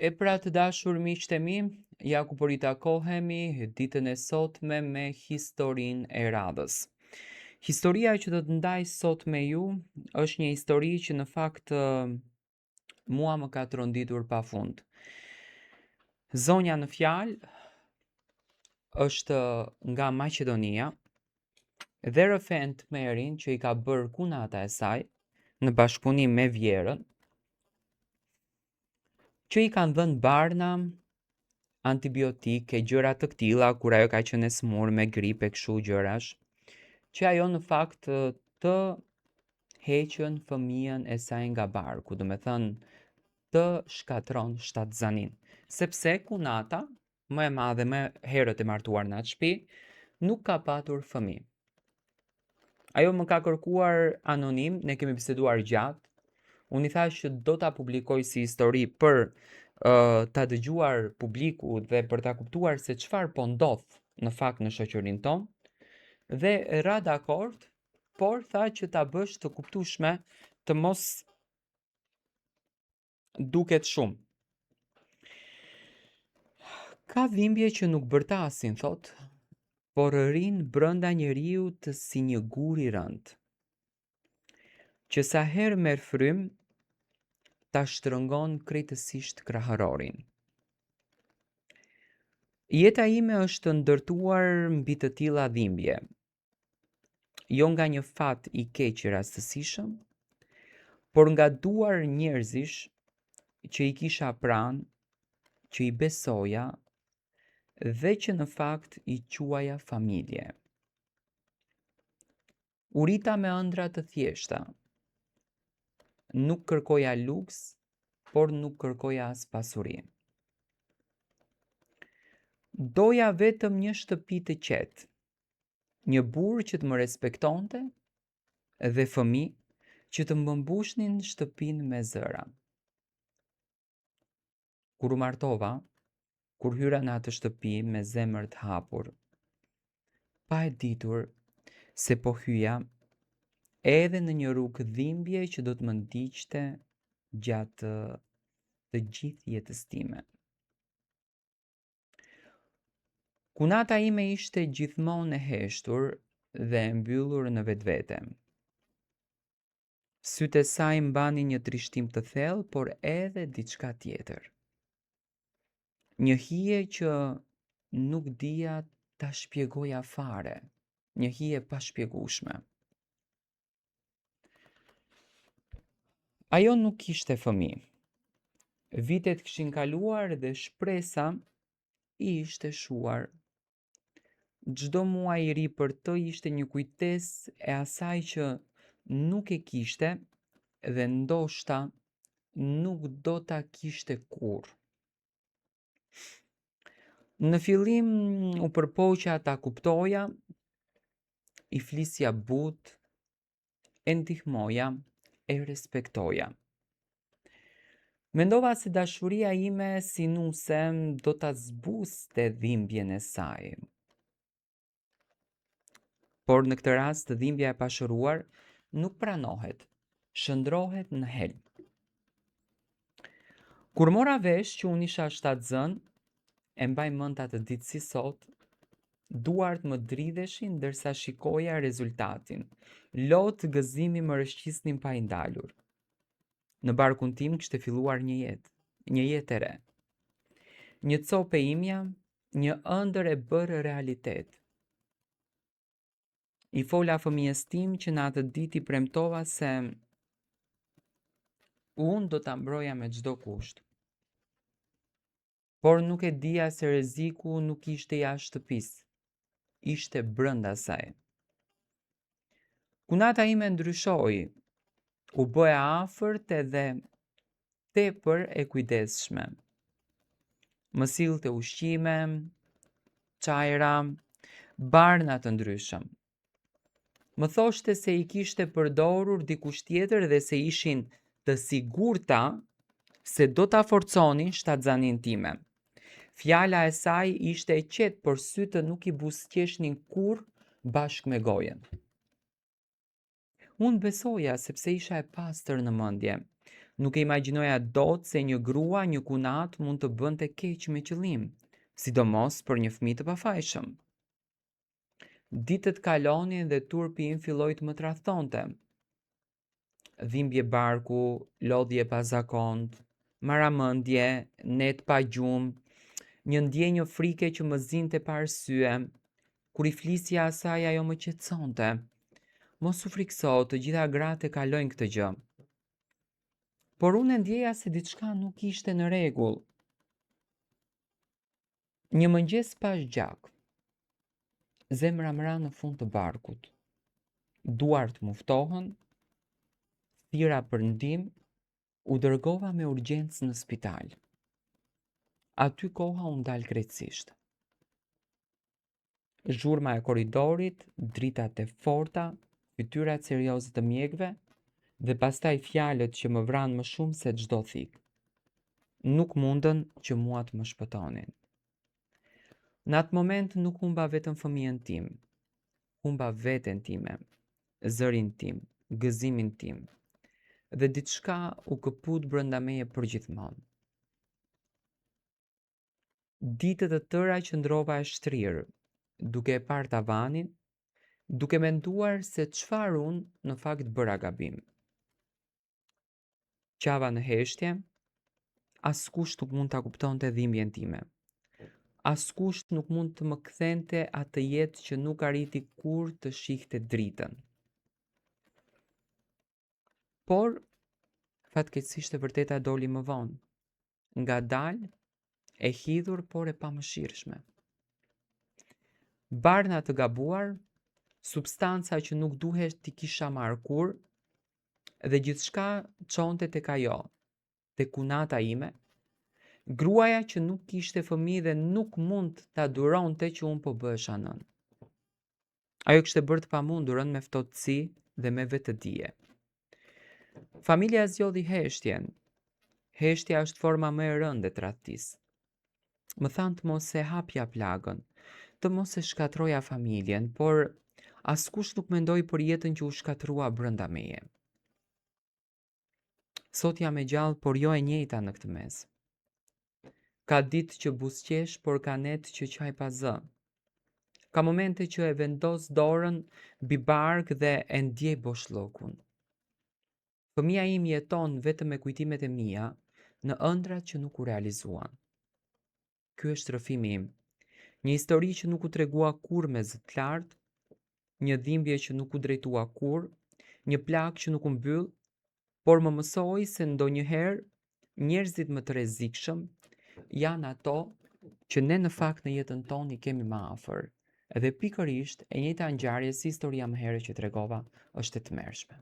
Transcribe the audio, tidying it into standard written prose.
E pra të dashur miqtë e mi, ja ku po ritakohemi ditën e sotme me historinë e radhës. Historia që do të ndaj sot me ju është një histori që në fakt mua më ka tronditur pafund. Zonja në fjalë është nga Maqedonia dhe rëfen të merin që i ka bërë kunata e saj në bashkëpunim me vjerën, që i kanë dhënë barna, antibiotike, gjëra të këtilla kur ajo ka qenë e smur me gripe kështu gjërash, që ajo në fakt të heqën fëmijën e saj nga barku, do me thënë të shkatron shtatzanin, sepse kunata më e madhe, më herët e martuar në atë shtëpi, nuk ka patur fëmijë. Ajo më ka kërkuar anonim, ne kemi biseduar gjatë, unë i thash që do ta publikoj si histori për ta dëgjuar publiku dhe për ta kuptuar se çfarë po ndodh në fakt në shoqërinë tonë, dhe ra dakord, por tha që ta bësh të kuptueshme, të mos duket shumë. Ka dhimbje që nuk bërtasin, thot, por rrin brenda njeriut si një gur i rënd, që sa herë merr frym, ta shtrëngon krejtësisht krahërorin. Jeta ime është ndërtuar mbi të tilla dhimbje, jo nga një fat i keq i rastësishëm, por nga duar njerëzish që i kisha pranë, që i besoja dhe që në fakt i quaja familje. U rita me ëndra të thjeshta, nuk kërkoja luks, por nuk kërkoja as pasuri. Doja vetëm një shtëpi të qetë, një burr që të më respektonte dhe fëmijë që të më mbushnin shtëpinë me zëra. Kur u martova, kur hyra në atë shtëpi me zemër të hapur, pa e ditur se po hyja edhe në një rrugë dhimbje që do të më ndiqte gjatë të gjithë jetës time. Kunata ime ishte gjithmonë e heshtur dhe e mbyllur në vetvete. Sytë e saj mbani një trishtim të thellë, por edhe diçka tjetër. Një hije që nuk dija ta shpjegoja fare, një hije pa shpjegueshme. Ajo nuk kishte fëmijë. Vitet kishin kaluar dhe shpresa i ishte shuar. Çdo muaj i ri për të ishte një kujtesë e asaj që nuk e kishte dhe ndoshta nuk do ta kishte kurrë. Në fillim u përpoqja ta kuptoja, i flisja butë, e ndihmoja, e respektoja. Mendova se dashuria ime si nuse do ta zbuste dhimbjen e saj. Por në këtë rast dhimbja e pashëruar nuk pranohet, shndrohet në helm. Kur mora vesh që unë isha shtatzën, e mbaj mend atë ditë si sot, duart më dridheshin ndërsa shikoja rezultatin. Lot gëzimi më rëshqisnin pa i ndalur. Në barkun tim kishte filluar një jetë e re. Një copë e imja, një ëndër e bërë realitet. I fola fëmijës tim që në atë ditë i premtova se unë do ta mbroja me çdo kusht. Por nuk e dija se rreziku nuk ishte jashtë shtëpisë, ishte brenda saj. Kunata ime ndryshoi, u bëja afërt edhe tepër e kujdesshme. Më sillte ushqime, çajra, barna të ndryshëm. Më thoshte se i kishte përdorur dikush tjetër dhe se ishin të sigurta se do ta forconin shtatzanin time. Fjala e saj ishte e qetë, por sytë nuk i buzëqeshnin kurrë bashkë me gojen. Unë besoja sepse isha e pastër në mendje. Nuk e imagjinoja dot se një grua, një kunat mund të bënte keq me qëllim, sidomos për një fëmijë të pafajshëm. Ditët kalonin dhe turpi im filloi të më tradhtonte. Dhimbje barku, lodhje pa zakont, maramendje, net pa gjumë, një ndjenjë frike që më zinte pa arsye. Kur i flisja asaj ajo më qetësonte. Mos u frikso, të gjitha gratë e kalojnë këtë gjë. Por unë ndjeja se diçka nuk ishte në rregull. Një mëngjes pas gjak, zemra më ra në fund të barkut. Duart më ftohën, thira për ndihmë, u dërgova me urgjencë në spital. Aty koha u ndal krejtësisht. Zhurma e korridorit, dritat e forta, fytyrat serioze të mjekëve dhe pastaj fjalët që më vranë më shumë se çdo thik. Nuk mundën që mua të më shpëtonin. Në atë moment nuk humba vetëm fëmijën tim, humba veten time, zërin tim, gëzimin tim, dhe diçka u këput brenda meje përgjithmonë. Ditët të tëra qëndrova e shtrirë, duke e parë tavanin, duke menduar se çfarë unë në fakt bëra gabim. Qava në heshtje, askush nuk mund ta kuptonte dhimbjen time. Askush nuk mund të më kthente atë jetë që nuk arriti kur të shihte dritën. Por, fatkeqësisht e vërteta doli më vonë, ngadalë, e hidhur por e pamëshirshme. Barna të gabuar, substanca që nuk duhet t'i kisha marrë kur, dhe gjithçka çonte tek ajo, tek kunata ime, gruaja që nuk kishte fëmijë dhe nuk mund ta duronte që unë po bëhesha nën. Ajo kishte bërë të pamundurën me ftohtësi dhe me vetëdije. Familja zgjodhi heshtjen. Heshtja është forma më e rëndë e tradhtisë. Më thanë të mos e hapja plagën, të mos e shkatroja familjen, por askush nuk mendoi për jetën që u shkatrua brenda meje. Sot jam e gjallë, por jo e njëjta në këtë mes. Ka ditë që buzëqesh, por ka net që qaj pa zë. Ka momente që e vendos dorën mbi bark dhe e ndjej boshllokun. Fëmia im jeton vetëm me kujtimet e mia në ëndrat që nuk u realizuan. Ky është rrëfimi im. Një histori që nuk u tregua kur me zë të lartë, një dhimbje që nuk u drejtua kur, një plagë që nuk u mbyll, por më mësoi se ndonjëherë njerëzit më të rrezikshëm janë ato që ne në fakt në jetën tonë i kemi më afër. Edhe pikërisht e njëjta ngjarje si historia më herët që tregova është e tmerrshme.